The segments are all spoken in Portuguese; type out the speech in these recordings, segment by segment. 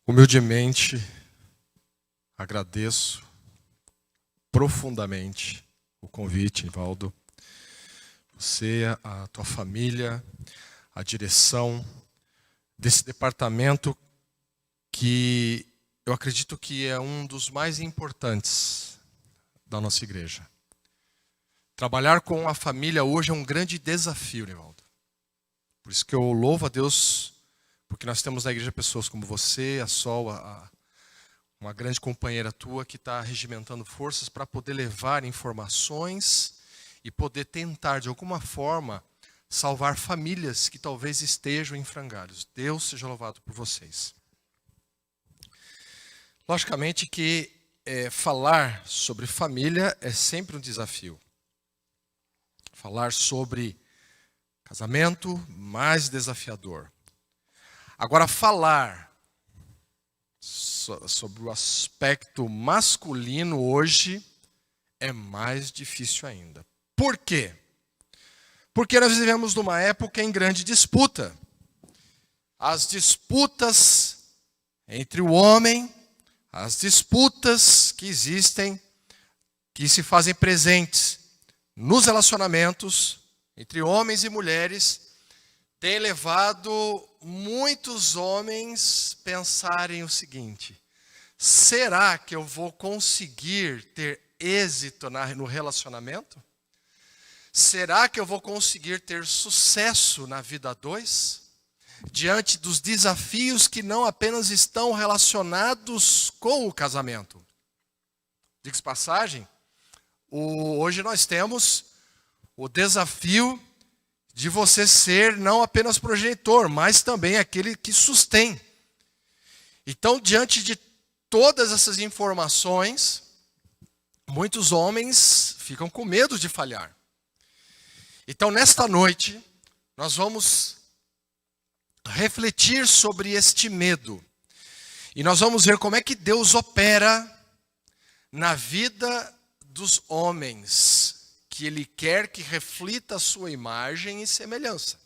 Humildemente, agradeço profundamente o convite, Nivaldo. Você, a tua família, a direção desse departamento que eu acredito que é um dos mais importantes da nossa igreja. Trabalhar com a família hoje é um grande desafio, Nivaldo. Por isso que eu louvo a Deus, porque nós temos na igreja pessoas como você, a Sol, uma grande companheira tua que está regimentando forças para poder levar informações e poder tentar, de alguma forma, salvar famílias que talvez estejam em frangalhos. Deus seja louvado por vocês. Logicamente que falar sobre família é sempre um desafio. Falar sobre casamento, mais desafiador. Agora, falar sobre o aspecto masculino hoje é mais difícil ainda. Por quê? Porque nós vivemos numa época em grande disputa. As disputas entre o homem, as disputas que existem, que se fazem presentes nos relacionamentos entre homens e mulheres, tem levado muitos homens a pensarem o seguinte: será que eu vou conseguir ter êxito no relacionamento? Será que eu vou conseguir ter sucesso na vida a dois? Diante dos desafios que não apenas estão relacionados com o casamento. Diga-se passagem, hoje nós temos o desafio de você ser não apenas progenitor, mas também aquele que sustém. Então, diante de todas essas informações, muitos homens ficam com medo de falhar. Então, nesta noite, nós vamos refletir sobre este medo. E nós vamos ver como é que Deus opera na vida dos homens, que Ele quer que reflita a sua imagem e semelhança.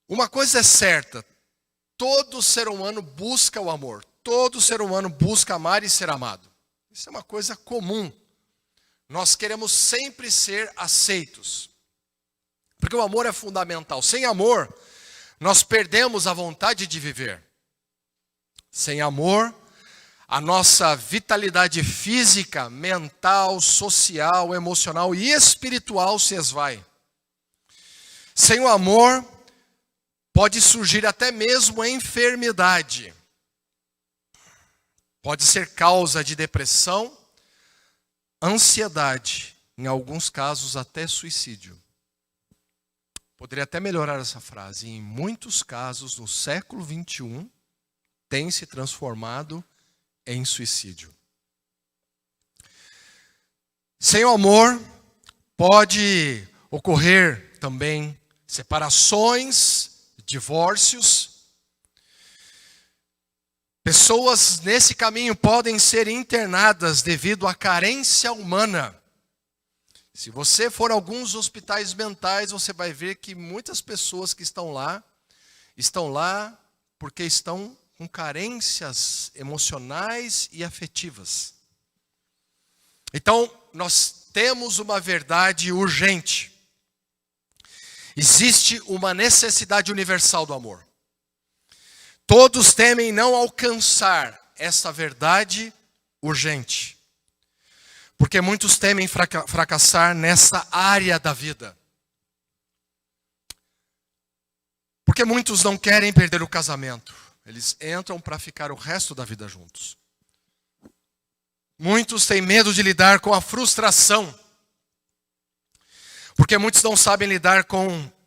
Uma coisa é certa, todo ser humano busca o amor. Todo ser humano busca amar e ser amado. Isso é uma coisa comum. Nós queremos sempre ser aceitos. Porque o amor é fundamental. Sem amor, nós perdemos a vontade de viver. Sem amor, a nossa vitalidade física, mental, social, emocional e espiritual se esvai. Sem o amor, pode surgir até mesmo a enfermidade. Pode ser causa de depressão, ansiedade, em alguns casos até suicídio. Poderia até melhorar essa frase. Em muitos casos, no século XXI, tem se transformado em suicídio. Sem o amor, pode ocorrer também separações, divórcios. Pessoas nesse caminho podem ser internadas devido à carência humana. Se você for a alguns hospitais mentais, você vai ver que muitas pessoas que estão lá porque estão com carências emocionais e afetivas. Então, nós temos uma verdade urgente. Existe uma necessidade universal do amor. Todos temem não alcançar essa verdade urgente. Porque muitos temem fracassar nessa área da vida. Porque muitos não querem perder o casamento. Eles entram para ficar o resto da vida juntos. Muitos têm medo de lidar com a frustração. Porque muitos não sabem lidar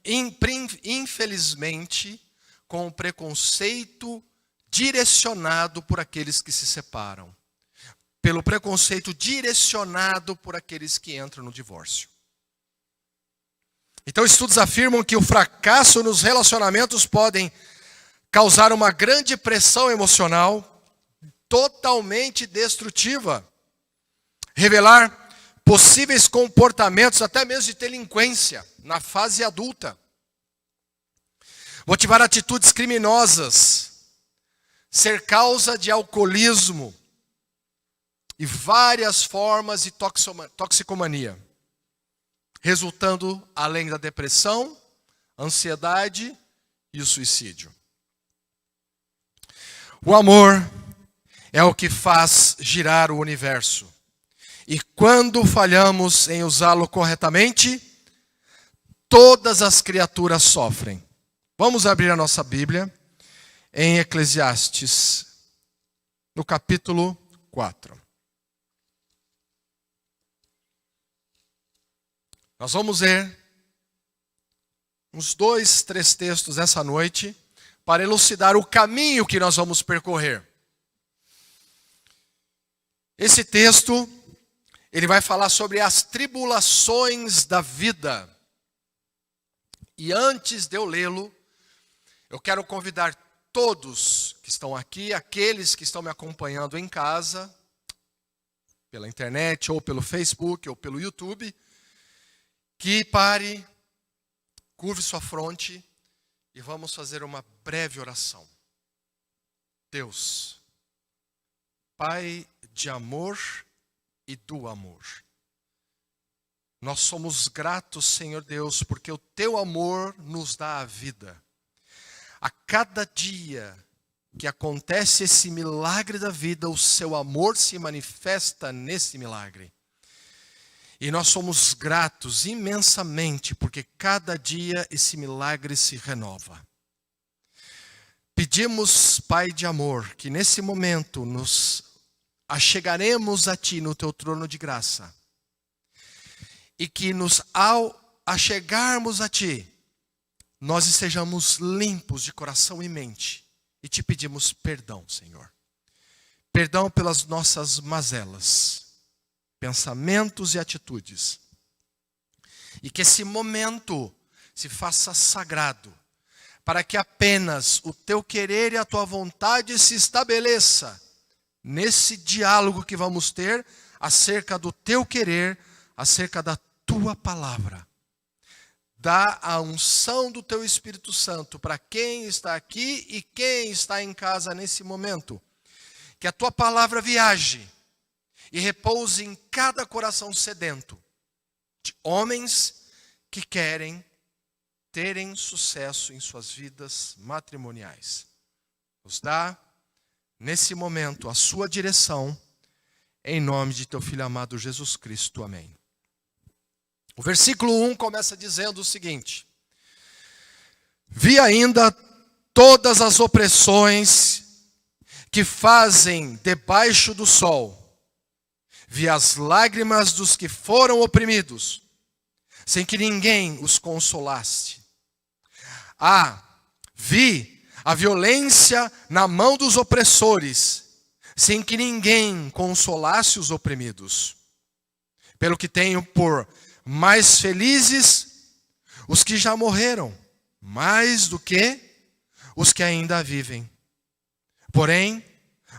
infelizmente, com o preconceito direcionado por aqueles que se separam. Pelo preconceito direcionado por aqueles que entram no divórcio. Então, estudos afirmam que o fracasso nos relacionamentos podem causar uma grande pressão emocional totalmente destrutiva. Revelar possíveis comportamentos, até mesmo de delinquência, na fase adulta. Motivar atitudes criminosas. ser causa de alcoolismo e várias formas de toxicomania, resultando além da depressão, ansiedade e o suicídio. O amor é o que faz girar o universo. E quando falhamos em usá-lo corretamente, todas as criaturas sofrem. Vamos abrir a nossa Bíblia em Eclesiastes, no capítulo 4. Nós vamos ler uns 2, 3 textos essa noite para elucidar o caminho que nós vamos percorrer. Esse texto, ele vai falar sobre as tribulações da vida. E antes de eu lê-lo, eu quero convidar todos que estão aqui, aqueles que estão me acompanhando em casa, pela internet, ou pelo Facebook, ou pelo YouTube, que pare, curve sua fronte e vamos fazer uma breve oração. Deus, Pai de amor e do amor, nós somos gratos, Senhor Deus, porque o teu amor nos dá a vida. A cada dia que acontece esse milagre da vida, o seu amor se manifesta nesse milagre. E nós somos gratos imensamente, porque cada dia esse milagre se renova. Pedimos, Pai de amor, que nesse momento nos achegaremos a Ti no Teu trono de graça. E que ao achegarmos a Ti, nós estejamos limpos de coração e mente. E Te pedimos perdão, Senhor. Perdão pelas nossas mazelas, pensamentos e atitudes. E que esse momento se faça sagrado, para que apenas o Teu querer e a Tua vontade se estabeleça nesse diálogo que vamos ter acerca do Teu querer, acerca da Tua palavra. Dá a unção do Teu Espírito Santo para quem está aqui e quem está em casa nesse momento. Que a Tua palavra viaje e repouse em cada coração sedento de homens que querem terem sucesso em suas vidas matrimoniais. Nos dá, nesse momento, a sua direção, em nome de Teu Filho amado Jesus Cristo. Amém. O versículo 1 começa dizendo o seguinte: vi ainda todas as opressões que fazem debaixo do sol. Vi as lágrimas dos que foram oprimidos, sem que ninguém os consolasse. Vi a violência na mão dos opressores, sem que ninguém consolasse os oprimidos. Pelo que tenho por mais felizes os que já morreram, mais do que os que ainda vivem. Porém,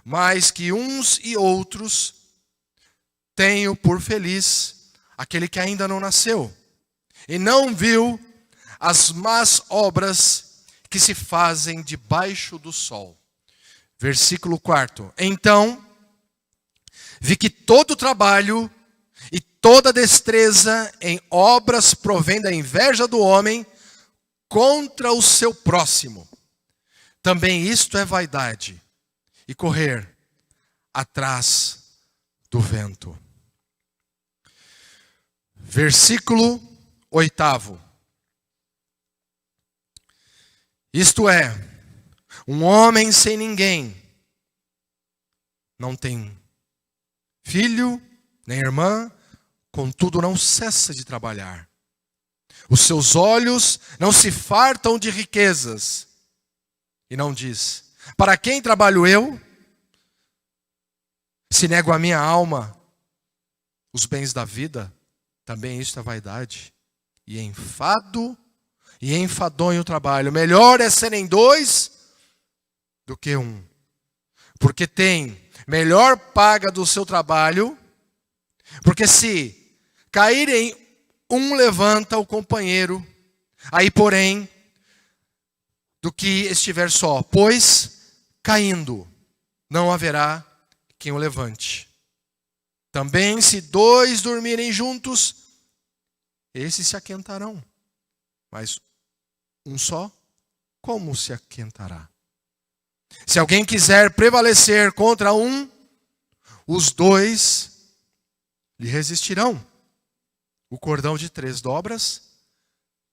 mais que uns e outros, tenho por feliz aquele que ainda não nasceu e não viu as más obras que se fazem debaixo do sol. Versículo 4. Então, vi que todo trabalho e toda destreza em obras provém da inveja do homem contra o seu próximo. Também isto é vaidade e correr atrás do vento. Versículo 8. Isto é, um homem sem ninguém não tem filho, nem irmã, contudo não cessa de trabalhar. Os seus olhos não se fartam de riquezas. E não diz: para quem trabalho eu? Se nego a minha alma os bens da vida, também isto é vaidade. E enfado e enfadonho o trabalho. Melhor é serem dois do que um. Porque tem melhor paga do seu trabalho. Porque se caírem, um levanta o companheiro. Aí, porém, do que estiver só. Pois caindo, não haverá quem o levante. Também se 2 dormirem juntos, esses se aquentarão. Mas um só, como se aquentará? Se alguém quiser prevalecer contra um, os 2 lhe resistirão. O cordão de 3 dobras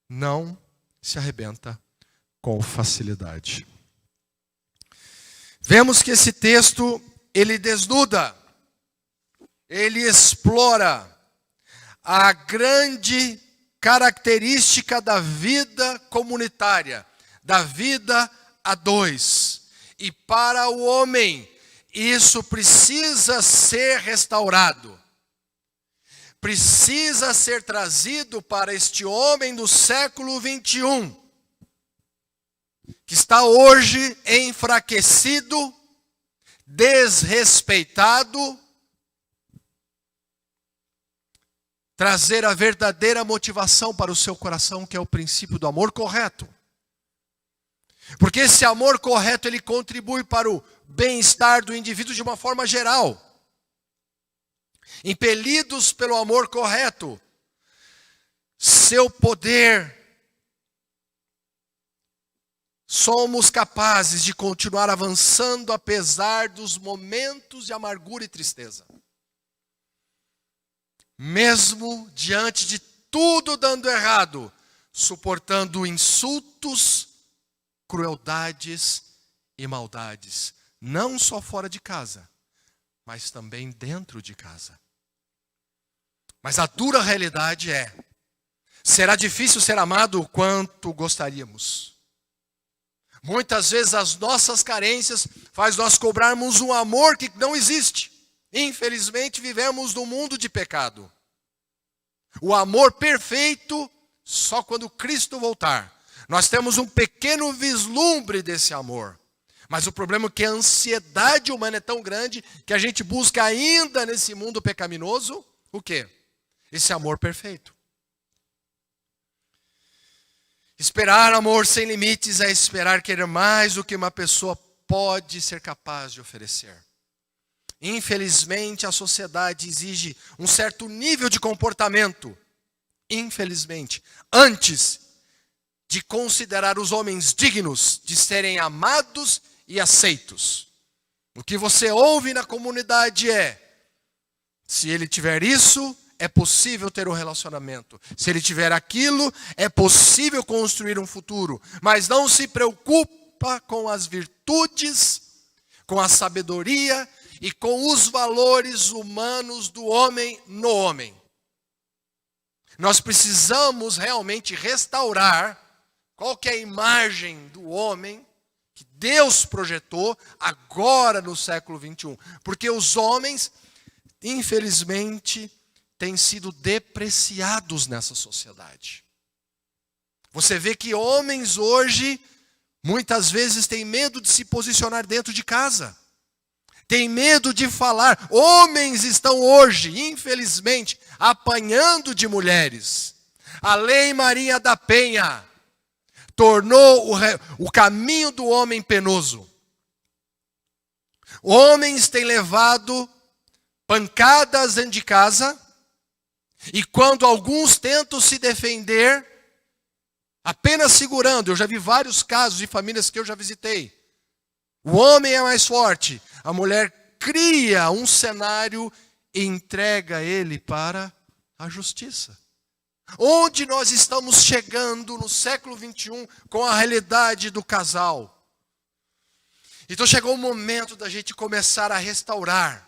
não se arrebenta com facilidade. Vemos que esse texto, ele desnuda, ele explora a grande característica da vida comunitária, da vida a 2. E para o homem, isso precisa ser restaurado. Precisa ser trazido para este homem do século 21, que está hoje enfraquecido, desrespeitado, trazer a verdadeira motivação para o seu coração, que é o princípio do amor correto. Porque esse amor correto, ele contribui para o bem-estar do indivíduo de uma forma geral. Impelidos pelo amor correto, seu poder, somos capazes de continuar avançando apesar dos momentos de amargura e tristeza. Mesmo diante de tudo dando errado, suportando insultos, crueldades e maldades, não só fora de casa, mas também dentro de casa. Mas a dura realidade é, será difícil ser amado quanto gostaríamos. Muitas vezes as nossas carências faz nós cobrarmos um amor que não existe. Infelizmente vivemos num mundo de pecado. O amor perfeito só quando Cristo voltar. Nós temos um pequeno vislumbre desse amor. Mas o problema é que a ansiedade humana é tão grande que a gente busca ainda nesse mundo pecaminoso o quê? Esse amor perfeito. Esperar amor sem limites é esperar querer mais do que uma pessoa pode ser capaz de oferecer. Infelizmente, a sociedade exige um certo nível de comportamento. Infelizmente, antes de considerar os homens dignos de serem amados e aceitos. O que você ouve na comunidade é, se ele tiver isso, é possível ter um relacionamento. Se ele tiver aquilo, é possível construir um futuro. Mas não se preocupa com as virtudes, com a sabedoria e com os valores humanos do homem no homem. Nós precisamos realmente restaurar qual que é a imagem do homem que Deus projetou agora no século 21. Porque os homens, infelizmente, têm sido depreciados nessa sociedade. Você vê que homens hoje, muitas vezes, têm medo de se posicionar dentro de casa. Tem medo de falar. Homens estão hoje, infelizmente, apanhando de mulheres. A Lei Maria da Penha tornou o caminho do homem penoso. Homens têm levado pancadas dentro de casa, e quando alguns tentam se defender, apenas segurando, eu já vi vários casos de famílias que eu já visitei. O homem é mais forte, a mulher cria um cenário e entrega ele para a justiça. Onde nós estamos chegando no século 21 com a realidade do casal? Então chegou o momento da gente começar a restaurar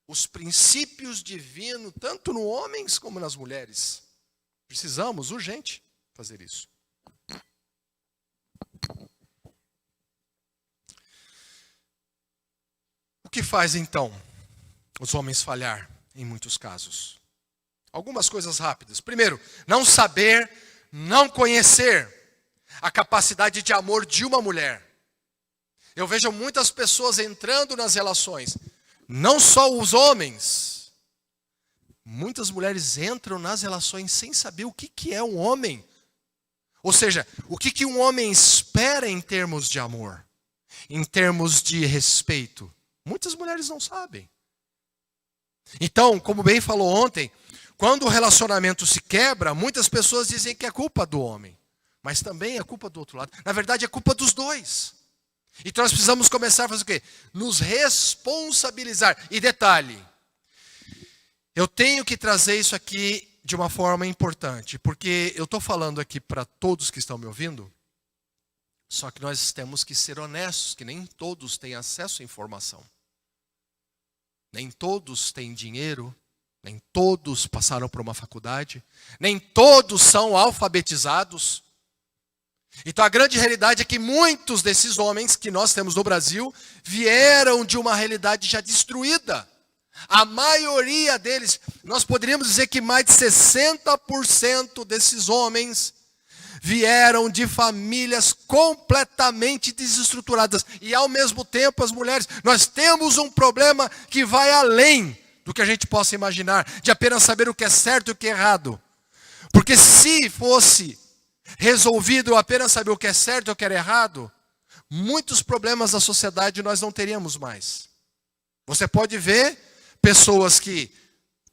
os princípios divinos, tanto nos homens como nas mulheres. Precisamos, urgente, fazer isso. O que faz então os homens falhar em muitos casos? Algumas coisas rápidas. Primeiro, não saber, não conhecer a capacidade de amor de uma mulher. Eu vejo muitas pessoas entrando nas relações, não só os homens. Muitas mulheres entram nas relações sem saber o que é um homem. Ou seja, o que um homem espera em termos de amor. em termos de respeito? Muitas mulheres não sabem. Então, como bem falou ontem, quando o relacionamento se quebra, muitas pessoas dizem que é culpa do homem. Mas também é culpa do outro lado. Na verdade, é culpa dos dois. Então nós precisamos começar a fazer o quê? Nos responsabilizar. E detalhe, eu tenho que trazer isso aqui de uma forma importante, porque eu estou falando aqui para todos que estão me ouvindo, só que nós temos que ser honestos, que nem todos têm acesso à informação. Nem todos têm dinheiro, nem todos passaram por uma faculdade, nem todos são alfabetizados. Então a grande realidade é que muitos desses homens que nós temos no Brasil vieram de uma realidade já destruída. A maioria deles, nós poderíamos dizer que mais de 60% desses homens vieram de famílias completamente desestruturadas. E ao mesmo tempo as mulheres, nós temos um problema que vai além do que a gente possa imaginar, de apenas saber o que é certo e o que é errado. Porque se fosse resolvido apenas saber o que é certo e o que é errado, muitos problemas da sociedade nós não teríamos mais. Você pode ver pessoas que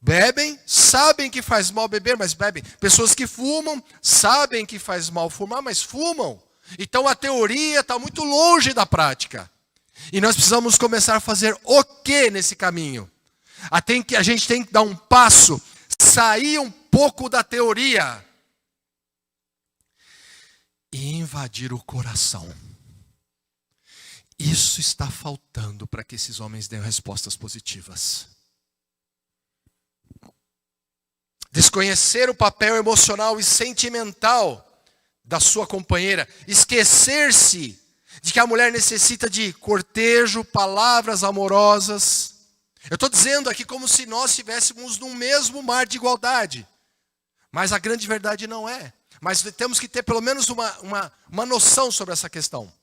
bebem, sabem que faz mal beber, mas bebem. Pessoas que fumam, sabem que faz mal fumar, mas fumam. Então a teoria está muito longe da prática. E nós precisamos começar a fazer o que nesse caminho? A gente tem que dar um passo, sair um pouco da teoria e invadir o coração. Isso está faltando para que esses homens deem respostas positivas. Desconhecer o papel emocional e sentimental da sua companheira. Esquecer-se de que a mulher necessita de cortejo, palavras amorosas. Eu estou dizendo aqui como se nós estivéssemos num mesmo mar de igualdade. Mas a grande verdade não é. Mas temos que ter pelo menos uma noção sobre essa questão.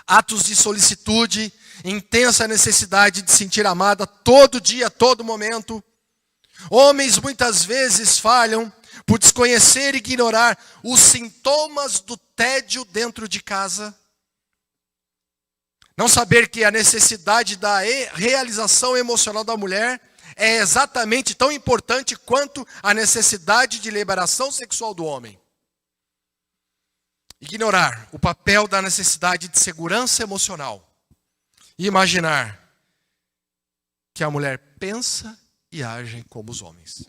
Atos de solicitude, intensa necessidade de sentir amada todo dia, todo momento. Homens muitas vezes falham por desconhecer e ignorar os sintomas do tédio dentro de casa. Não saber que a necessidade da realização emocional da mulher é exatamente tão importante quanto a necessidade de liberação sexual do homem. Ignorar o papel da necessidade de segurança emocional. E imaginar que a mulher pensa e age como os homens.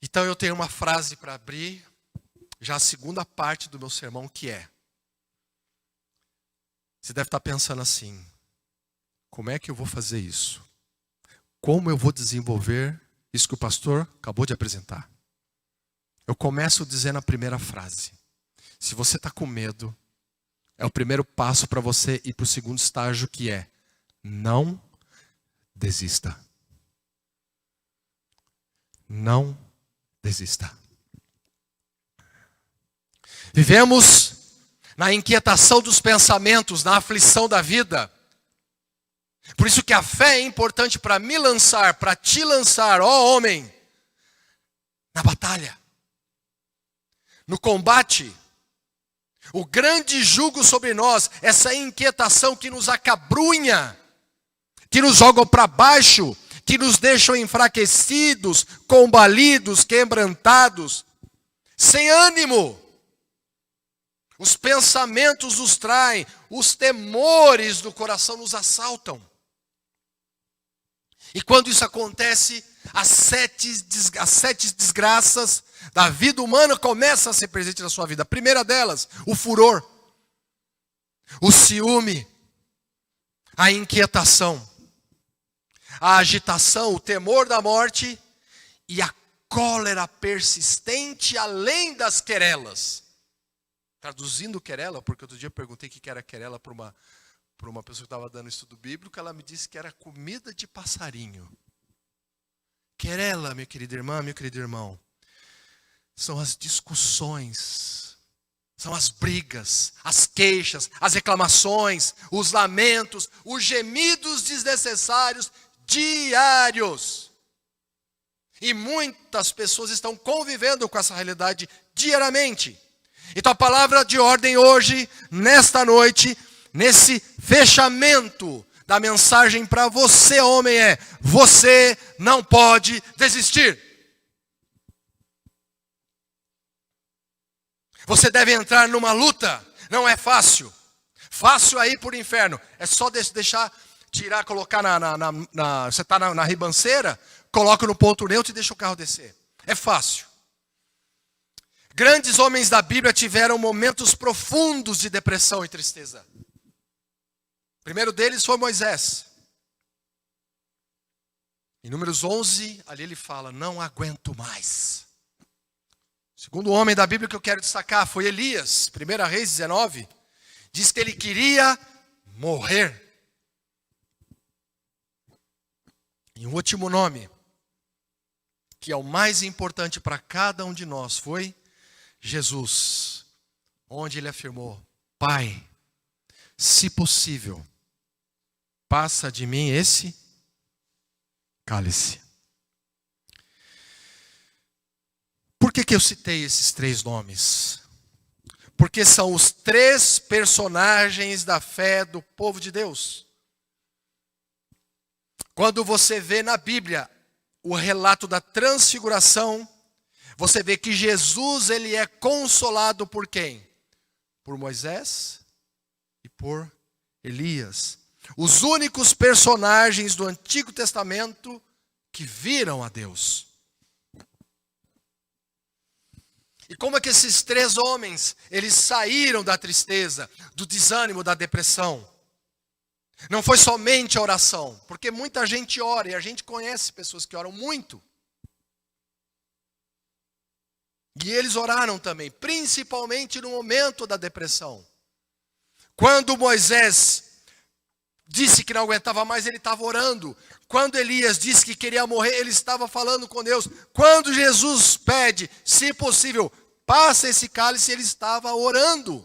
Então eu tenho uma frase para abrir, já a segunda parte do meu sermão, que é: você deve estar pensando assim, como é que eu vou fazer isso? Como eu vou desenvolver isso que o pastor acabou de apresentar? Eu começo dizendo a primeira frase. Se você está com medo, é o primeiro passo para você ir para o segundo estágio, que é: não desista. Não desista. Vivemos na inquietação dos pensamentos, na aflição da vida. Por isso que a fé é importante para me lançar, para te lançar, ó homem, na batalha, no combate. O grande jugo sobre nós, essa inquietação que nos acabrunha, que nos jogam para baixo, que nos deixam enfraquecidos, combalidos, quebrantados, sem ânimo. Os pensamentos nos traem, os temores do coração nos assaltam. E quando isso acontece, as sete desgraças da vida humana começam a ser presentes na sua vida. A primeira delas, o furor, o ciúme, a inquietação, a agitação, o temor da morte e a cólera persistente além das querelas. Traduzindo querela, porque outro dia eu perguntei o que era querela para uma pessoa que estava dando estudo bíblico, ela me disse que era comida de passarinho. Querela, minha querida irmã, meu querido irmão, são as discussões, são as brigas, as queixas, as reclamações, os lamentos, os gemidos desnecessários diários. E muitas pessoas estão convivendo com essa realidade diariamente. Então a palavra de ordem hoje, nesta noite, nesse fechamento da mensagem para você, homem, é: você não pode desistir. Você deve entrar numa luta, não é fácil. Fácil aí por inferno. É só deixar, tirar, colocar você está na ribanceira, coloca no ponto neutro e deixa o carro descer. É fácil. Grandes homens da Bíblia tiveram momentos profundos de depressão e tristeza. O primeiro deles foi Moisés. Em Números 11, ali ele fala: não aguento mais. O segundo homem da Bíblia que eu quero destacar foi Elias. 1 Reis 19, diz que ele queria morrer. E o último nome, que é o mais importante para cada um de nós, foi Jesus, onde ele afirmou: Pai, se possível, passa de mim esse cálice. Por que eu citei esses três nomes? Porque são os três personagens da fé do povo de Deus. Quando você vê na Bíblia o relato da transfiguração, você vê que Jesus, ele é consolado por quem? Por Moisés e por Elias. Os únicos personagens do Antigo Testamento que viram a Deus. E como é que esses três homens, eles saíram da tristeza, do desânimo, da depressão? Não foi somente a oração, porque muita gente ora, e a gente conhece pessoas que oram muito. E eles oraram também, principalmente no momento da depressão. Quando Moisés disse que não aguentava mais, ele estava orando. Quando Elias disse que queria morrer, ele estava falando com Deus. Quando Jesus pede, se possível, passa esse cálice, ele estava orando.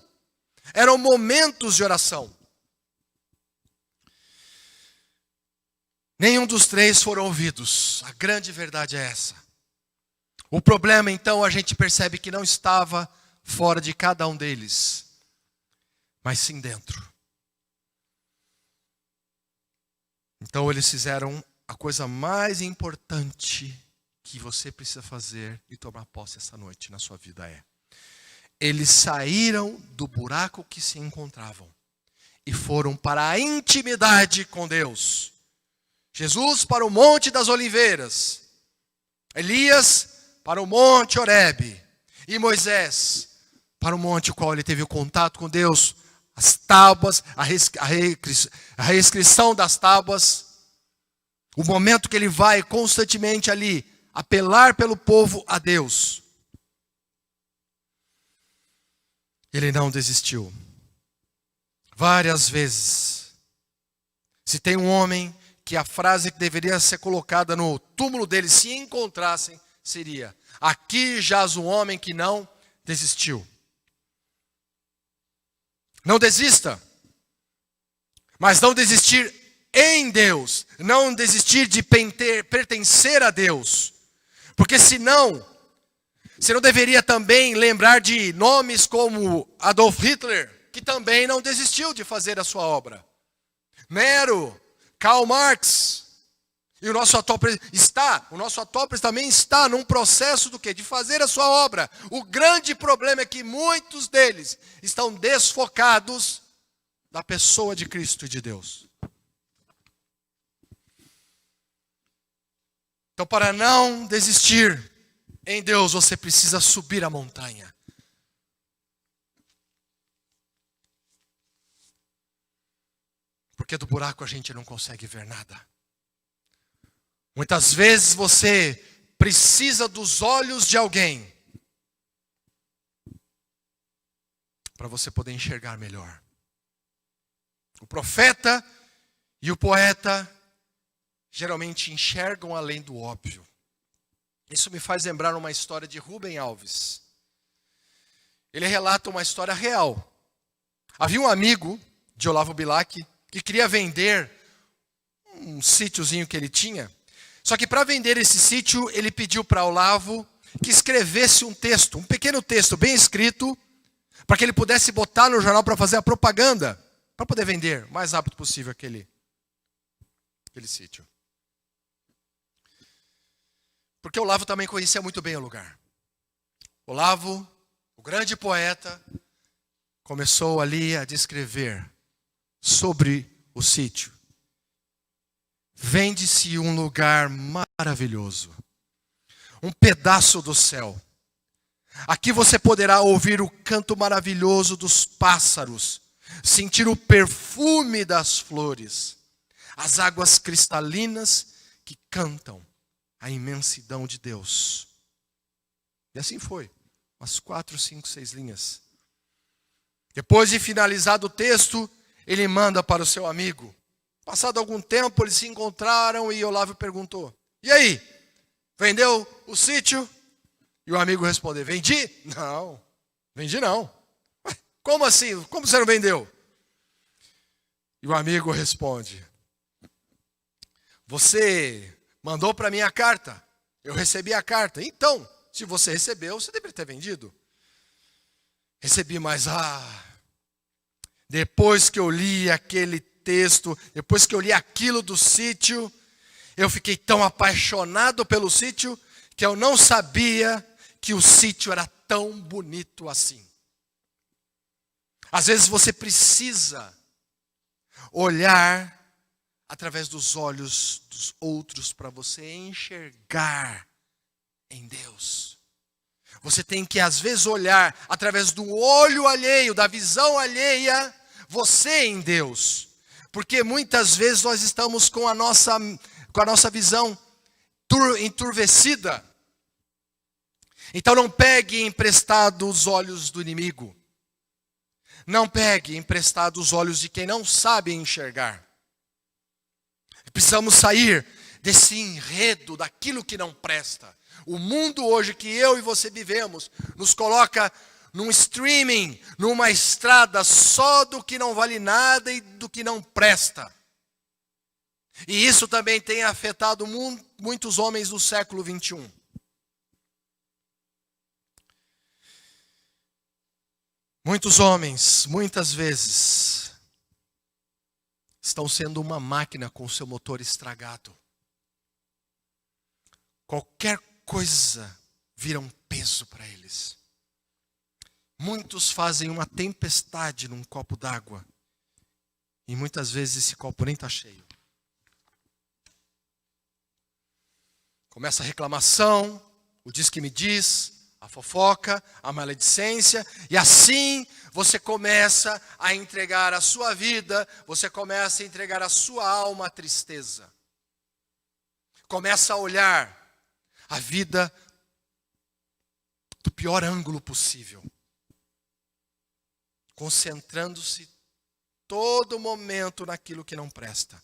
Eram momentos de oração. Nenhum dos três foram ouvidos. A grande verdade é essa. O problema, então, a gente percebe que não estava fora de cada um deles, mas sim dentro. Então eles fizeram a coisa mais importante que você precisa fazer e tomar posse essa noite na sua vida é: eles saíram do buraco que se encontravam e foram para a intimidade com Deus. Jesus para o Monte das Oliveiras, Elias para o Monte Horebe e Moisés para o monte qual ele teve o contato com Deus, as tábuas, a reescrição das tábuas, o momento que ele vai constantemente ali apelar pelo povo a Deus. Ele não desistiu. Várias vezes. Se tem um homem que a frase que deveria ser colocada no túmulo dele, se encontrassem, seria: aqui jaz um homem que não desistiu. Não desista, mas não desistir em Deus, não desistir de pertencer a Deus, porque senão, você não deveria também lembrar de nomes como Adolf Hitler, que também não desistiu de fazer a sua obra, Nero, Karl Marx, e o nosso atual presidente também está num processo do quê? De fazer a sua obra. O grande problema é que muitos deles estão desfocados da pessoa de Cristo e de Deus. Então, para não desistir em Deus, você precisa subir a montanha. Porque do buraco a gente não consegue ver nada. Muitas vezes você precisa dos olhos de alguém para você poder enxergar melhor. O profeta e o poeta geralmente enxergam além do óbvio. Isso me faz lembrar uma história de Rubem Alves. Ele relata uma história real. Havia um amigo de Olavo Bilac que queria vender um sítiozinho que ele tinha. Só que para vender esse sítio, ele pediu para Olavo que escrevesse um texto, um pequeno texto bem escrito, para que ele pudesse botar no jornal para fazer a propaganda, para poder vender o mais rápido possível aquele sítio. Porque Olavo também conhecia muito bem o lugar. Olavo, o grande poeta, começou ali a descrever sobre o sítio. Vende-se um lugar maravilhoso, um pedaço do céu. Aqui você poderá ouvir o canto maravilhoso dos pássaros, sentir o perfume das flores, as águas cristalinas que cantam a imensidão de Deus. E assim foi, umas 4, 5, 6 linhas. Depois de finalizado o texto, ele manda para o seu amigo. Passado algum tempo, eles se encontraram e Olavo perguntou: e aí, vendeu o sítio? E o amigo respondeu: vendi? Não, vendi não. Como assim? Como você não vendeu? E o amigo responde: você mandou para mim a carta, eu recebi a carta. Então, se você recebeu, você deveria ter vendido. Recebi, mas depois que eu li aquele texto, depois que eu li aquilo do sítio, eu fiquei tão apaixonado pelo sítio que eu não sabia que o sítio era tão bonito assim. Às vezes você precisa olhar através dos olhos dos outros para você enxergar em Deus. Você tem que às vezes olhar através do olho alheio, da visão alheia, você em Deus. Porque muitas vezes nós estamos com a nossa visão enturvecida. Então não pegue emprestado os olhos do inimigo. Não pegue emprestado os olhos de quem não sabe enxergar. Precisamos sair desse enredo, daquilo que não presta. O mundo hoje que eu e você vivemos nos coloca num streaming, numa estrada só do que não vale nada e do que não presta. E isso também tem afetado muitos homens do século 21. Muitos homens, muitas vezes, estão sendo uma máquina com o seu motor estragado. Qualquer coisa vira um peso para eles. Muitos fazem uma tempestade num copo d'água. E muitas vezes esse copo nem está cheio. Começa a reclamação, o diz que me diz, a fofoca, a maledicência. E assim você começa a entregar a sua vida, você começa a entregar a sua alma à tristeza. Começa a olhar a vida do pior ângulo possível. Concentrando-se todo momento naquilo que não presta.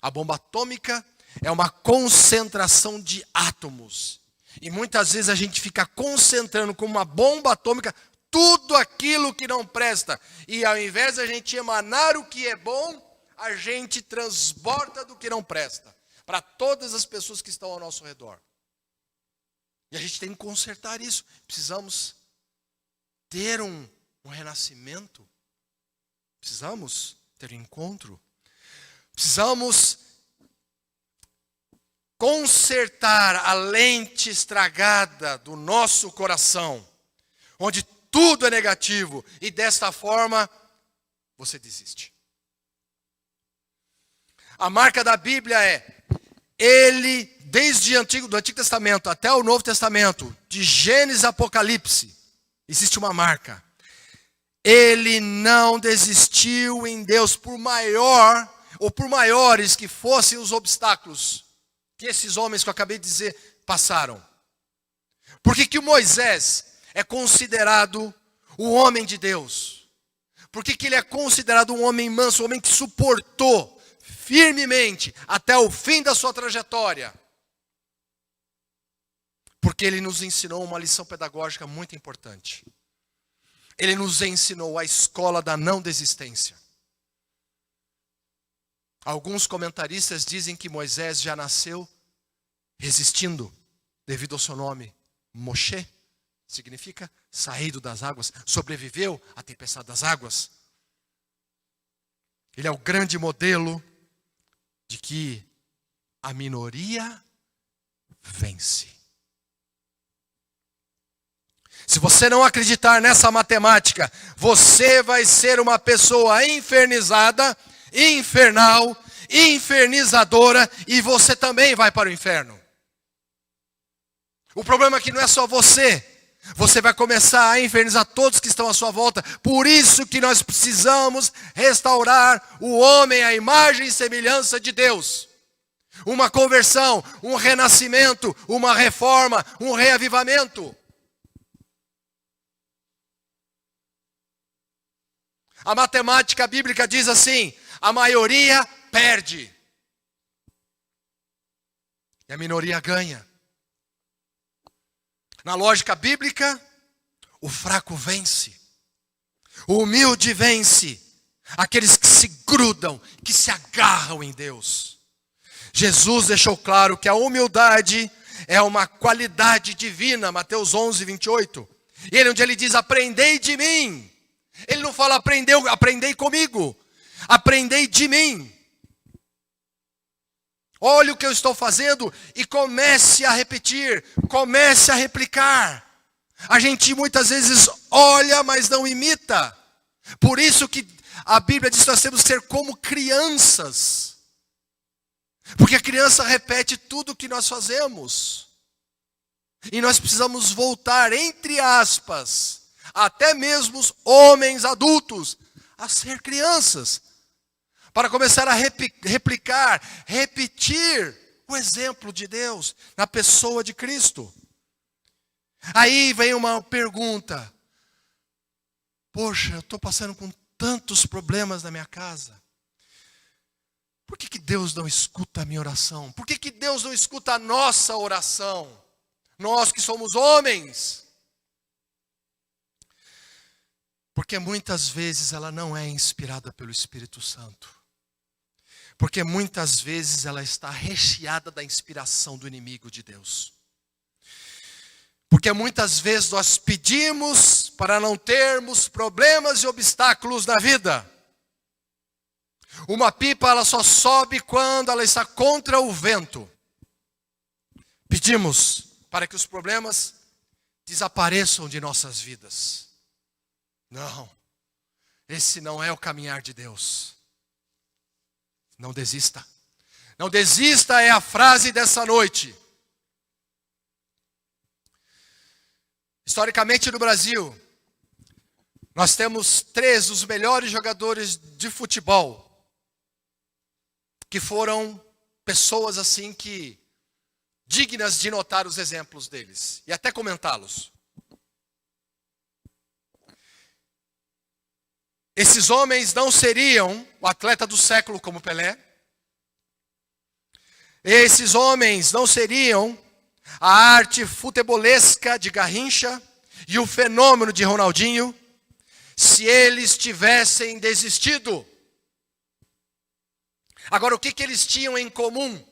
A bomba atômica é uma concentração de átomos. E muitas vezes a gente fica concentrando como uma bomba atômica tudo aquilo que não presta. E ao invés de a gente emanar o que é bom, a gente transborda do que não presta. Para todas as pessoas que estão ao nosso redor. E a gente tem que consertar isso. Precisamos ter um renascimento. Precisamos ter um encontro. Precisamos consertar a lente estragada do nosso coração, onde tudo é negativo, e desta forma você desiste. A marca da Bíblia é, ele, desde do Antigo Testamento até o Novo Testamento, de Gênesis a Apocalipse, existe uma marca. Ele não desistiu em Deus, por maior ou por maiores que fossem os obstáculos que esses homens que eu acabei de dizer passaram. Por que que o Moisés é considerado o homem de Deus? Por que que ele é considerado um homem manso, um homem que suportou firmemente até o fim da sua trajetória? Porque ele nos ensinou uma lição pedagógica muito importante. Ele nos ensinou a escola da não desistência. Alguns comentaristas dizem que Moisés já nasceu resistindo devido ao seu nome, Moshe, Significa saído das águas, sobreviveu à tempestade das águas. Ele é o grande modelo de que a minoria vence. Se você não acreditar nessa matemática, você vai ser uma pessoa infernizada, infernal, infernizadora, e você também vai para o inferno. O problema é que não é só você. Você vai começar a infernizar todos que estão à sua volta. Por isso que nós precisamos restaurar o homem à imagem e semelhança de Deus. Uma conversão, um renascimento, uma reforma, um reavivamento. A matemática bíblica diz assim: a maioria perde e a minoria ganha. Na lógica bíblica, o fraco vence, o humilde vence, aqueles que se grudam, que se agarram em Deus. Jesus deixou claro que a humildade é uma qualidade divina, Mateus 11, 28. E ele, onde ele diz, aprendei de mim. Ele não fala aprendei comigo, aprendei de mim. Olhe o que eu estou fazendo e comece a repetir, comece a replicar. A gente muitas vezes olha, mas não imita. Por isso que a Bíblia diz que nós temos que ser como crianças. Porque a criança repete tudo o que nós fazemos. E nós precisamos voltar, entre aspas, até mesmo os homens adultos, a ser crianças. Para começar a replicar, repetir o exemplo de Deus na pessoa de Cristo. Aí vem uma pergunta. Poxa, eu estou passando com tantos problemas na minha casa. Por que Deus não escuta a minha oração? Por que Deus não escuta a nossa oração? Nós que somos homens. Porque muitas vezes ela não é inspirada pelo Espírito Santo. Porque muitas vezes ela está recheada da inspiração do inimigo de Deus. Porque muitas vezes nós pedimos para não termos problemas e obstáculos na vida. Uma pipa ela só sobe quando ela está contra o vento. Pedimos para que os problemas desapareçam de nossas vidas. Não, esse não é o caminhar de Deus. Não desista. Não desista é a frase dessa noite. Historicamente no Brasil, nós temos 3 dos melhores jogadores de futebol, que foram pessoas assim que, dignas de notar os exemplos deles, e até comentá-los. Esses homens não seriam o atleta do século como Pelé. Esses homens não seriam a arte futebolesca de Garrincha e o fenômeno de Ronaldinho se eles tivessem desistido. Agora, o que eles tinham em comum?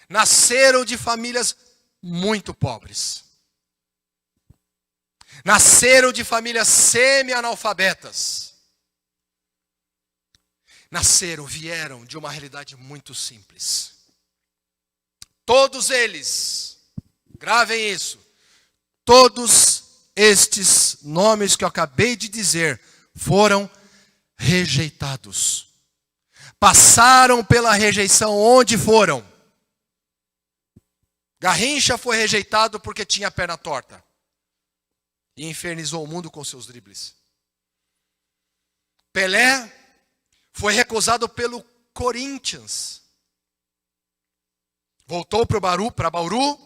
Nasceram de famílias muito pobres. Nasceram de famílias semi-analfabetas. Vieram de uma realidade muito simples. Todos eles, gravem isso, todos estes nomes que eu acabei de dizer foram rejeitados. Passaram pela rejeição onde foram. Garrincha foi rejeitado porque tinha a perna torta. E infernizou o mundo com seus dribles. Pelé foi recusado pelo Corinthians. Voltou para Bauru.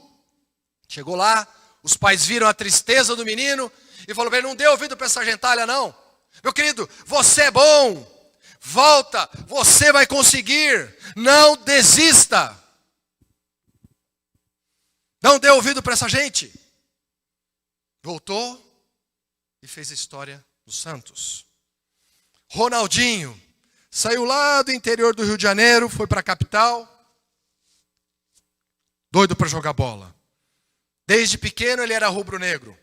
Chegou lá. Os pais viram a tristeza do menino. E falou para ele, não dê ouvido para essa gentalha não. Meu querido, você é bom. Volta, você vai conseguir. Não desista. Não dê ouvido para essa gente. Voltou e fez a história do Santos. Ronaldinho saiu lá do interior do Rio de Janeiro, foi para a capital, doido para jogar bola. Desde pequeno ele era rubro-negro.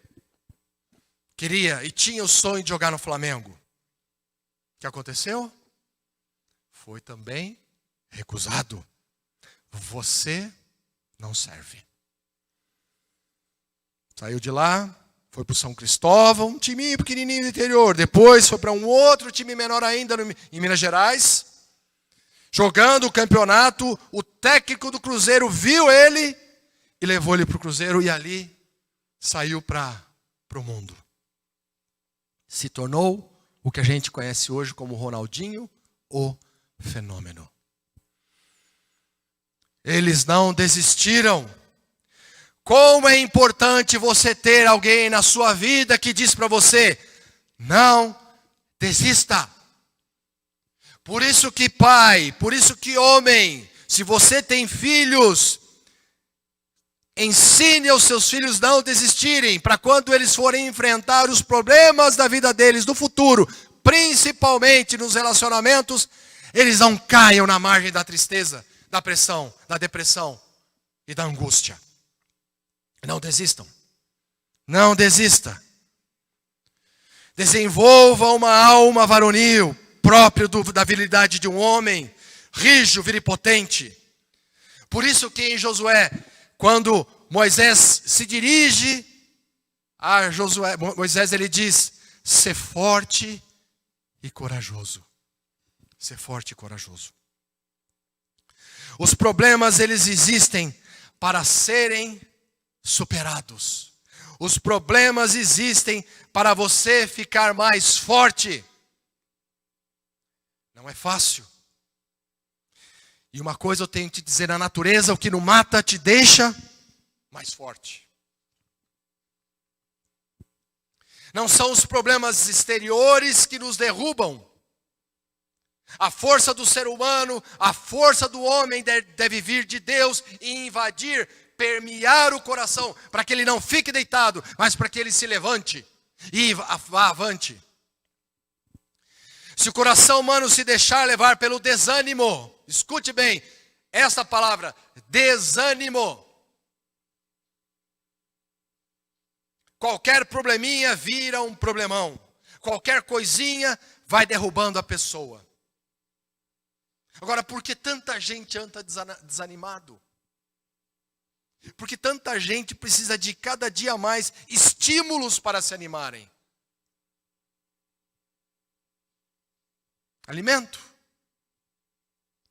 Queria e tinha o sonho de jogar no Flamengo. O que aconteceu? Foi também recusado. Você não serve. Saiu de lá, foi para o São Cristóvão, um timinho pequenininho do interior. Depois foi para um outro time menor ainda em Minas Gerais. Jogando o campeonato, o técnico do Cruzeiro viu ele e levou ele para o Cruzeiro e ali saiu para o mundo. Se tornou o que a gente conhece hoje como Ronaldinho, o fenômeno. Eles não desistiram. Como é importante você ter alguém na sua vida que diz para você, não desista. Por isso que pai, por isso que homem, se você tem filhos, ensine aos seus filhos não desistirem, para quando eles forem enfrentar os problemas da vida deles no futuro, principalmente nos relacionamentos, eles não caiam na margem da tristeza, da pressão, da depressão e da angústia. Não desistam. Não desista. Desenvolva uma alma varonil, próprio da virilidade de um homem, rijo, viripotente. Por isso que em Josué, quando Moisés se dirige a Josué, Moisés ele diz, ser forte e corajoso. Ser forte e corajoso. Os problemas eles existem para serem superados. Os problemas existem para você ficar mais forte. Não é fácil. E uma coisa eu tenho que te dizer, na natureza, o que não mata te deixa mais forte. Não são os problemas exteriores que nos derrubam. A força do ser humano, a força do homem deve vir de Deus e invadir, permear o coração, para que ele não fique deitado, mas para que ele se levante e vá avante. Se o coração humano se deixar levar pelo desânimo, escute bem, essa palavra, desânimo. Qualquer probleminha vira um problemão. Qualquer coisinha vai derrubando a pessoa. Agora, por que tanta gente anda desanimado? Porque tanta gente precisa de cada dia mais estímulos para se animarem. Alimento,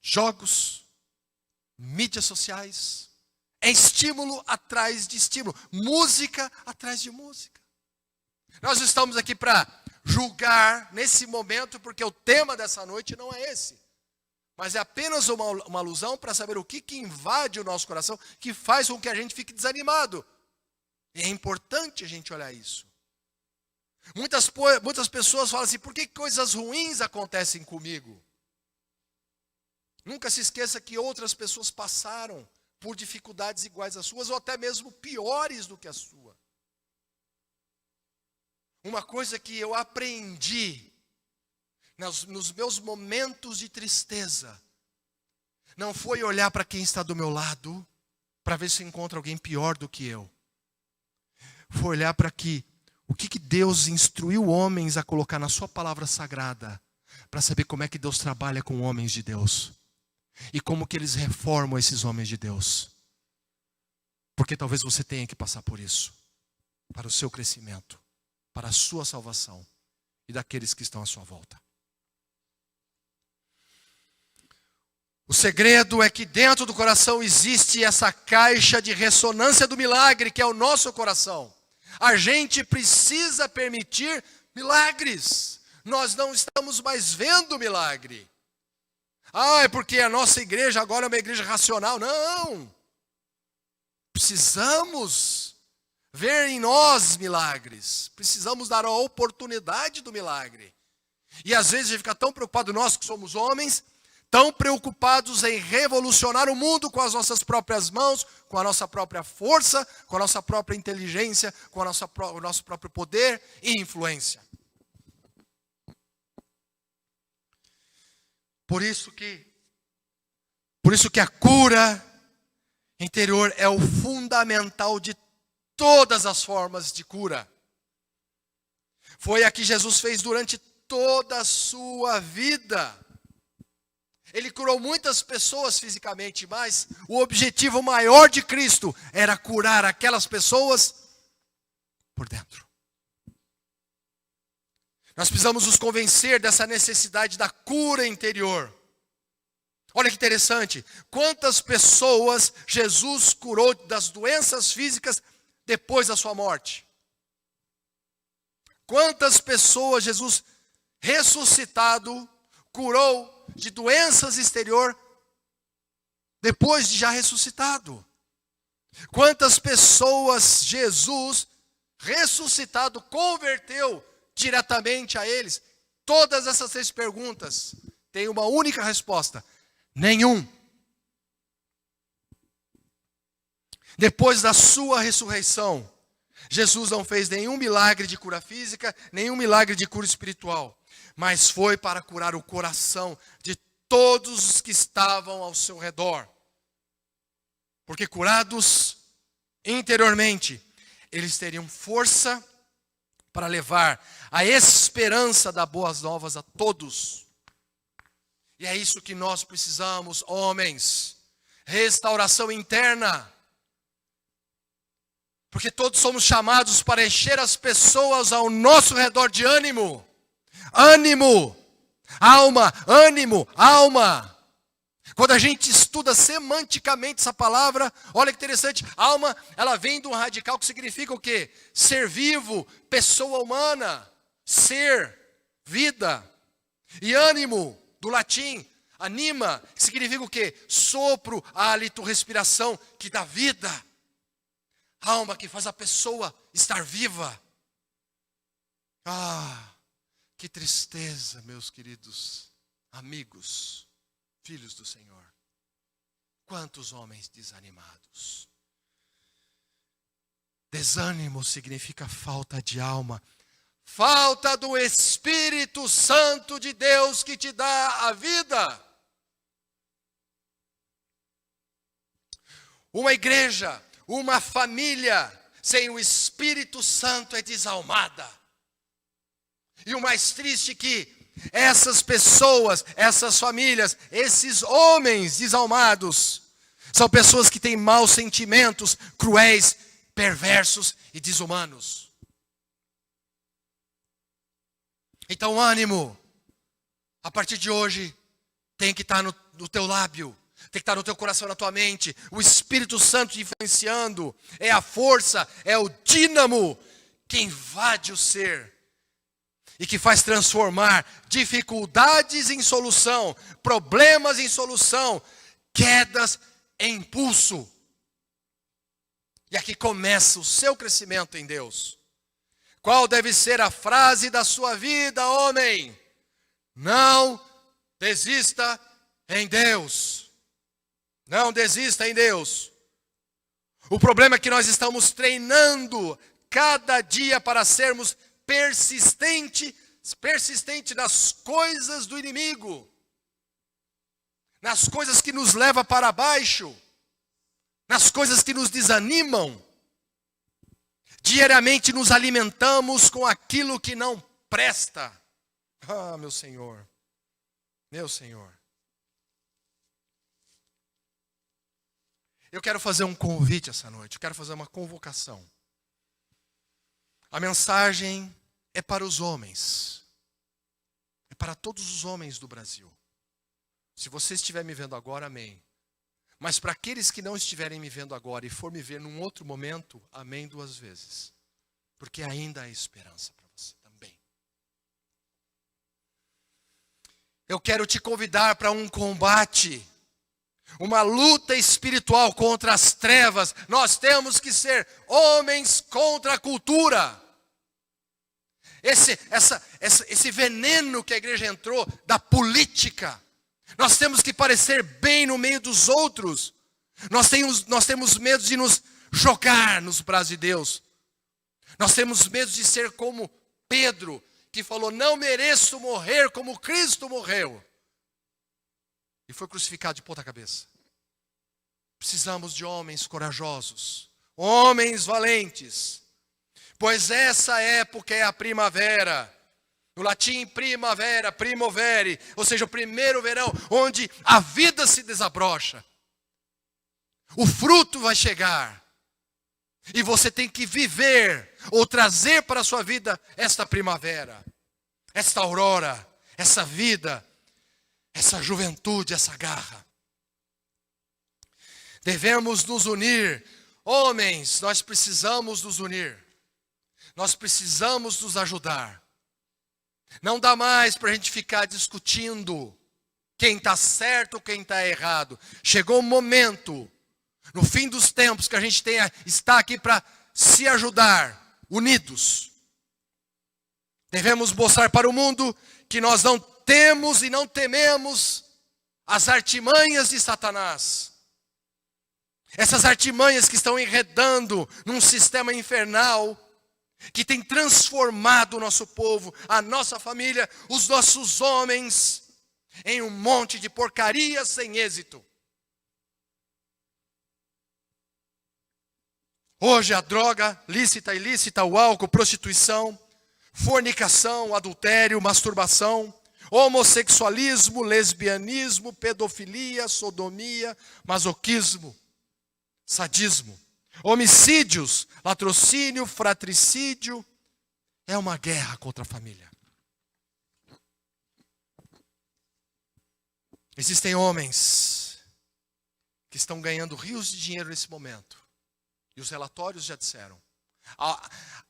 jogos, mídias sociais, é estímulo atrás de estímulo, música atrás de música. Nós estamos aqui para julgar nesse momento, porque o tema dessa noite não é esse. Mas é apenas uma alusão para saber o que invade o nosso coração, que faz com que a gente fique desanimado. E é importante a gente olhar isso. Muitas pessoas falam assim, por que coisas ruins acontecem comigo? Nunca se esqueça que outras pessoas passaram por dificuldades iguais às suas, ou até mesmo piores do que a sua. Uma coisa que eu aprendi nos meus momentos de tristeza, não foi olhar para quem está do meu lado, para ver se encontra alguém pior do que eu. Foi olhar para o que Deus instruiu homens a colocar na sua palavra sagrada, para saber como é que Deus trabalha com homens de Deus. E como que eles reformam esses homens de Deus. Porque talvez você tenha que passar por isso, para o seu crescimento, para a sua salvação e daqueles que estão à sua volta. O segredo é que dentro do coração existe essa caixa de ressonância do milagre, que é o nosso coração. A gente precisa permitir milagres. Nós não estamos mais vendo milagre. É porque a nossa igreja agora é uma igreja racional. Não. Precisamos ver em nós milagres. Precisamos dar a oportunidade do milagre. E às vezes a gente fica tão preocupado, nós que somos homens, tão preocupados em revolucionar o mundo com as nossas próprias mãos, com a nossa própria força, com a nossa própria inteligência, com o nosso próprio poder e influência. Por isso que a cura interior é o fundamental de todas as formas de cura. Foi a que Jesus fez durante toda a sua vida. Ele curou muitas pessoas fisicamente, mas o objetivo maior de Cristo era curar aquelas pessoas por dentro. Nós precisamos nos convencer dessa necessidade da cura interior. Olha que interessante, quantas pessoas Jesus curou das doenças físicas depois da sua morte? Quantas pessoas Jesus ressuscitado curou de doenças exterior depois de já ressuscitado? Quantas pessoas Jesus ressuscitado converteu diretamente a eles? Todas essas 3 perguntas têm uma única resposta: nenhum. Depois da sua ressurreição, Jesus não fez nenhum milagre de cura física, nenhum milagre de cura espiritual, mas foi para curar o coração de todos os que estavam ao seu redor. Porque curados interiormente, eles teriam força para levar a esperança das boas novas a todos. E é isso que nós precisamos, homens. Restauração interna. Porque todos somos chamados para encher as pessoas ao nosso redor de ânimo. Ânimo, alma, ânimo, alma. Quando a gente estuda semanticamente essa palavra, olha que interessante, alma, ela vem de um radical que significa o quê? Ser vivo, pessoa humana, ser, vida. E ânimo, do latim, anima, que significa o quê? Sopro, hálito, respiração, que dá vida. Alma que faz a pessoa estar viva. Que tristeza, meus queridos amigos, filhos do Senhor. Quantos homens desanimados. Desânimo significa falta de alma. Falta do Espírito Santo de Deus que te dá a vida. Uma igreja, uma família sem o Espírito Santo é desalmada. E o mais triste é que essas pessoas, essas famílias, esses homens desalmados, são pessoas que têm maus sentimentos, cruéis, perversos e desumanos. Então, ânimo, a partir de hoje, tem que estar no teu lábio. Tem que estar no teu coração, na tua mente. O Espírito Santo te influenciando. É a força, é o dínamo que invade o ser. E que faz transformar dificuldades em solução. Problemas em solução. Quedas em impulso. E aqui começa o seu crescimento em Deus. Qual deve ser a frase da sua vida, homem? Não desista em Deus. Não desista em Deus. O problema é que nós estamos treinando cada dia para sermos persistente nas coisas do inimigo. Nas coisas que nos levam para baixo. Nas coisas que nos desanimam. Diariamente nos alimentamos com aquilo que não presta. Meu Senhor. Meu Senhor. Eu quero fazer um convite essa noite, eu quero fazer uma convocação. A mensagem é para os homens, é para todos os homens do Brasil. Se você estiver me vendo agora, amém. Mas para aqueles que não estiverem me vendo agora e for me ver num outro momento, amém 2 vezes. Porque ainda há esperança para você também. Eu quero te convidar para um combate. Uma luta espiritual contra as trevas. Nós temos que ser homens contra a cultura. Esse veneno que a igreja entrou da política. Nós temos que parecer bem no meio dos outros. Nós temos medo de nos jogar nos braços de Deus. Nós temos medo de ser como Pedro, que falou, não mereço morrer como Cristo morreu. E foi crucificado de ponta cabeça. Precisamos de homens corajosos, homens valentes, pois essa época é a primavera. No latim, primavera, primovere, ou seja, o primeiro verão, onde a vida se desabrocha. O fruto vai chegar. E você tem que viver, ou trazer para a sua vida esta primavera, esta aurora, essa vida, essa juventude, essa garra. Devemos nos unir. Homens, nós precisamos nos unir. Nós precisamos nos ajudar. Não dá mais para a gente ficar discutindo quem está certo ou quem está errado. Chegou o momento, no fim dos tempos, que a gente está aqui para se ajudar, unidos. Devemos mostrar para o mundo que nós não temos e não tememos as artimanhas de Satanás. Essas artimanhas que estão enredando num sistema infernal, que tem transformado o nosso povo, a nossa família, os nossos homens, em um monte de porcaria sem êxito. Hoje a droga, lícita, ilícita, o álcool, prostituição, fornicação, adultério, masturbação, homossexualismo, lesbianismo, pedofilia, sodomia, masoquismo, sadismo, homicídios, latrocínio, fratricídio, é uma guerra contra a família. Existem homens que estão ganhando rios de dinheiro nesse momento. E os relatórios já disseram.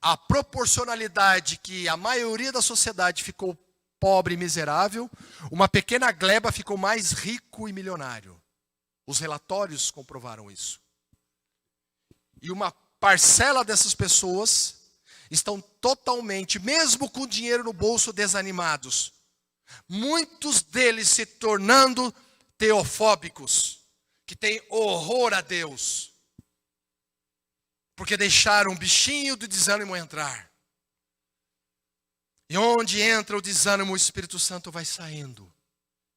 A proporcionalidade que a maioria da sociedade ficou pobre e miserável, uma pequena gleba ficou mais rico e milionário. Os relatórios comprovaram isso. E uma parcela dessas pessoas estão totalmente, mesmo com dinheiro no bolso, desanimados. Muitos deles se tornando teofóbicos, que têm horror a Deus. Porque deixaram o bichinho do desânimo entrar. E onde entra o desânimo, o Espírito Santo vai saindo.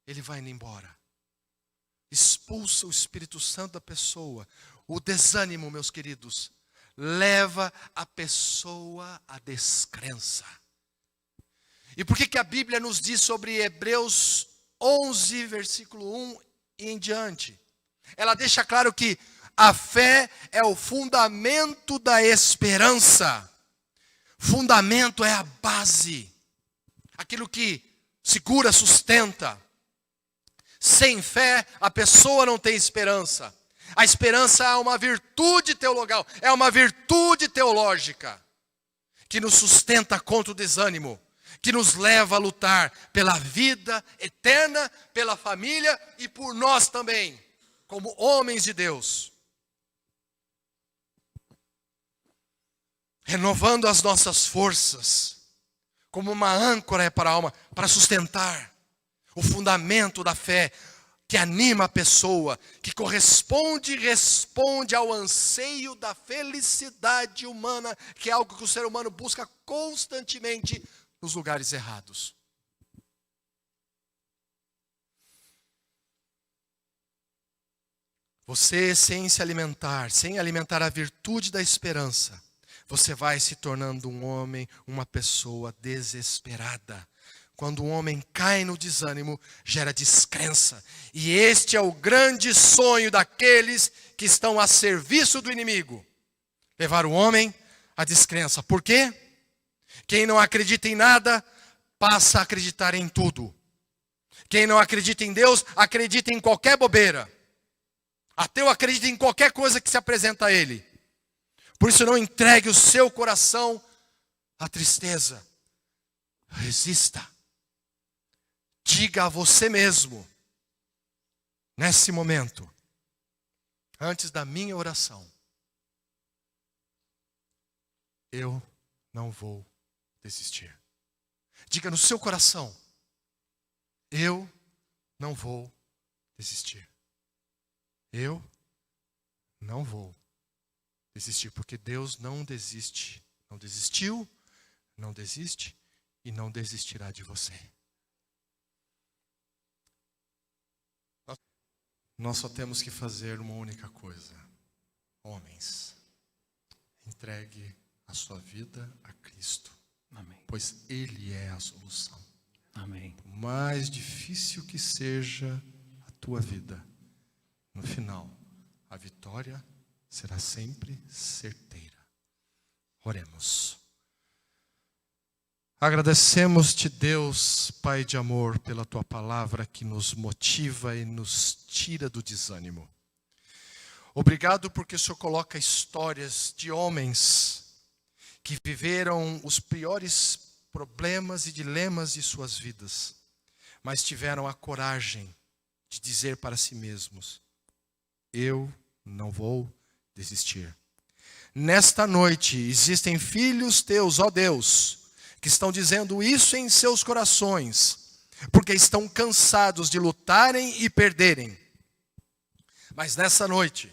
Ele vai indo embora. Expulsa o Espírito Santo da pessoa. O desânimo, meus queridos, leva a pessoa à descrença. E por que a Bíblia nos diz sobre Hebreus 11, versículo 1 e em diante? Ela deixa claro que a fé é o fundamento da esperança. Fundamento é a base. Aquilo que segura, sustenta. Sem fé, a pessoa não tem esperança. A esperança é uma virtude teologal, é uma virtude teológica que nos sustenta contra o desânimo, que nos leva a lutar pela vida eterna, pela família e por nós também, como homens de Deus. Renovando as nossas forças, como uma âncora para a alma, para sustentar o fundamento da fé, que anima a pessoa, que corresponde e responde ao anseio da felicidade humana, que é algo que o ser humano busca constantemente nos lugares errados. Você, sem se alimentar, sem alimentar a virtude da esperança, você vai se tornando um homem, uma pessoa desesperada. Quando um homem cai no desânimo, gera descrença. E este é o grande sonho daqueles que estão a serviço do inimigo. Levar o homem à descrença. Por quê? Quem não acredita em nada, passa a acreditar em tudo. Quem não acredita em Deus, acredita em qualquer bobeira. Ateu acredita em qualquer coisa que se apresenta a ele. Por isso não entregue o seu coração à tristeza. Resista. Diga a você mesmo, nesse momento, antes da minha oração, eu não vou desistir. Diga no seu coração, eu não vou desistir. Eu não vou desistir, porque Deus não desiste, não desistiu, não desiste e não desistirá de você. Nós só temos que fazer uma única coisa, homens. entregue a sua vida a Cristo. Amém. Pois Ele é a solução. Amém. Por mais difícil que seja a tua vida, no final, a vitória será sempre certeira. Oremos. Agradecemos-te, Deus, Pai de amor, pela tua palavra que nos motiva e nos tira do desânimo. Obrigado porque o Senhor coloca histórias de homens que viveram os piores problemas e dilemas de suas vidas, mas tiveram a coragem de dizer para si mesmos: eu não vou desistir. Nesta noite existem filhos teus, ó Deus, que estão dizendo isso em seus corações, porque estão cansados de lutarem e perderem. Mas nessa noite,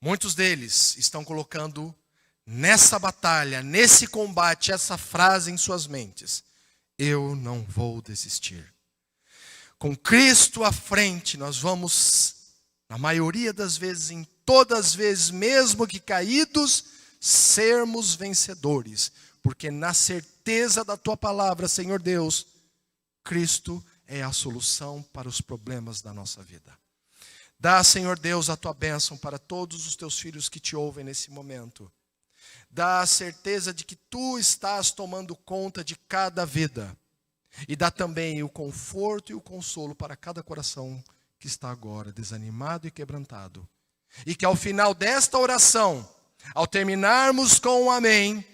muitos deles estão colocando nessa batalha, nesse combate, essa frase em suas mentes: eu não vou desistir. Com Cristo à frente, nós vamos, na maioria das vezes, em todas as vezes, mesmo que caídos, sermos vencedores. Porque na certeza da tua palavra, Senhor Deus, Cristo é a solução para os problemas da nossa vida. Dá, Senhor Deus, a tua bênção para todos os teus filhos que te ouvem nesse momento. Dá a certeza de que tu estás tomando conta de cada vida. E dá também o conforto e o consolo para cada coração que está agora desanimado e quebrantado. E que ao final desta oração, ao terminarmos com um amém,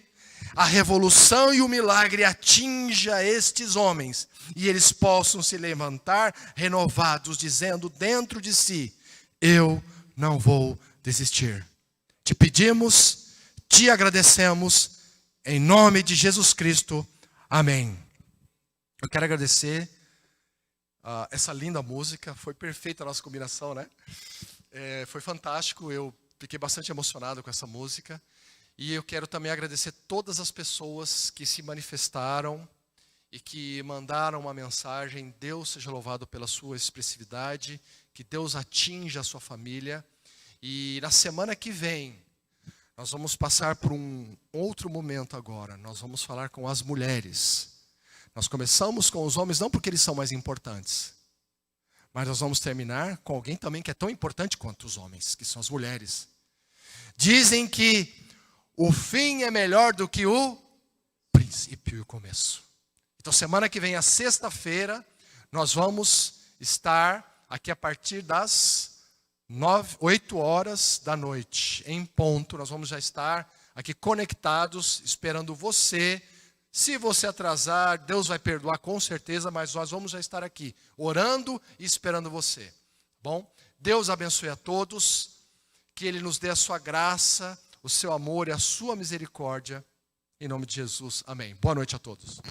a revolução e o milagre atinja estes homens e eles possam se levantar renovados, dizendo dentro de si: eu não vou desistir. Te pedimos, te agradecemos, em nome de Jesus Cristo. Amém. Eu quero agradecer essa linda música, foi perfeita a nossa combinação, né? Foi fantástico, eu fiquei bastante emocionado com essa música. E eu quero também agradecer todas as pessoas que se manifestaram e que mandaram uma mensagem. Deus seja louvado pela sua expressividade, que Deus atinja a sua família. E na semana que vem, nós vamos passar por um outro momento agora. Nós vamos falar com as mulheres. Nós começamos com os homens não porque eles são mais importantes, mas nós vamos terminar com alguém também que é tão importante quanto os homens, que são as mulheres. Dizem que o fim é melhor do que o princípio e o começo. Então, semana que vem, a sexta-feira, nós vamos estar aqui a partir das 8 horas da noite, em ponto. Nós vamos já estar aqui conectados, esperando você. Se você atrasar, Deus vai perdoar com certeza, mas nós vamos já estar aqui, orando e esperando você. Bom, Deus abençoe a todos, que Ele nos dê a sua graça, o seu amor e a sua misericórdia. Em nome de Jesus, amém. Boa noite a todos.